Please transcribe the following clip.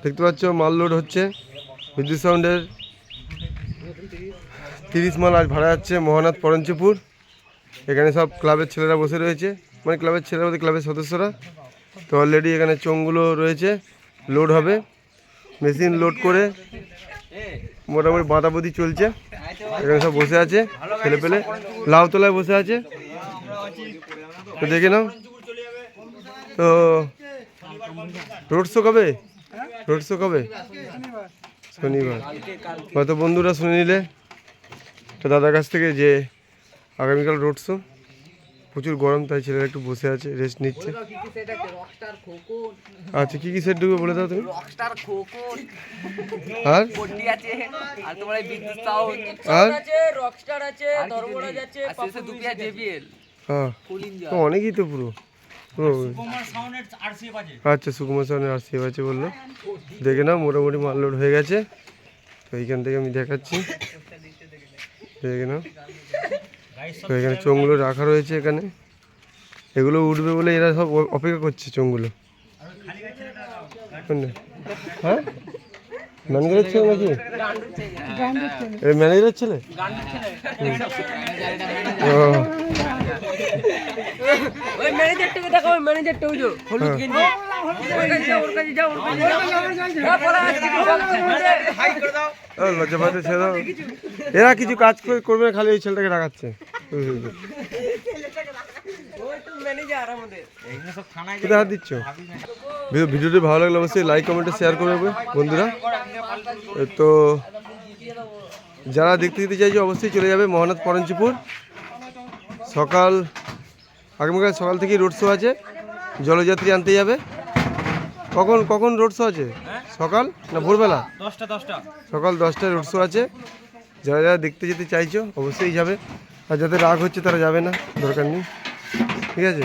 দেখতে পাচ্ছ মাল লোড হচ্ছে। বিদ্যুৎ সাউন্ডের 30 মাল আজ ভাড়া যাচ্ছে মহানাথ পরঞ্চপুর। এখানে সব ক্লাবের ছেলেরা বসে রয়েছে, মানে ক্লাবের ছেলেরা বলতে ক্লাবের সদস্যরা। তো অলরেডি এখানে চোঙগুলো রয়েছে, লোড হবে। মেশিন লোড করে মোটামুটি বাঁধাবুদি চলছে। এখানে সব বসে আছে ছেলে পেলে, লাউতলায় বসে আছে। তো দেখে নাও। তো রোড শো কবে? রোড শো কবে? শনিবার। হয়তো বন্ধুরা শুনে নিলে একটা দাদার কাছ থেকে যে আগামীকাল রোড শো। প্রচুর গরম, তাই ছেলেরা একটু বসে আছে, রেস্ট নিচ্ছে। আচ্ছা, কি কি সেট ঢুকবে বলে দাও তুমি। আর হ্যাঁ, অনেকই তো পুরো। আচ্ছা, সুকুমার সাউন্ডের RCF আছে বললো। দেখে নাও, মোটামুটি মাল লোড হয়ে গেছে। তো এইখান থেকে আমি দেখাচ্ছি, দেখে নাও। তো এখানে চোঙগুলো রাখা রয়েছে এখানে। এগুলো উঠবে বলে এরা সব অপেক্ষা করছে চোঙগুলো। হ্যাঁ, ম্যানেজারের ছেলে নাকি? ম্যানেজারের ছেলে? লজ্জা পাচ্ছে ছেড়ে দাও। এরা কিছু কাজ করবে না, খালি ওই ছেলেটাকে রাখাচ্ছে। কোথায় হাত দিচ্ছ? ভিডিওটি ভালো লাগলে অবশ্যই লাইক কমেন্টে শেয়ার করবে বন্ধুরা। তো যারা দেখতে যেতে চাইছে অবশ্যই চলে যাবে মহানাথ পরঞ্চপুর। আগামীকাল সকাল থেকেই রোড শো আছে, জলযাত্রী আনতে যাবে। কখন রোড শো আছে? সকাল না ভোরবেলা? 10টা। সকাল 10টায় রোড শো আছে। যারা যারা দেখতে যেতে চাইছো অবশ্যই যাবে। আর যাদের রাগ হচ্ছে তারা যাবে না, দরকার নেই। ঠিক আছে।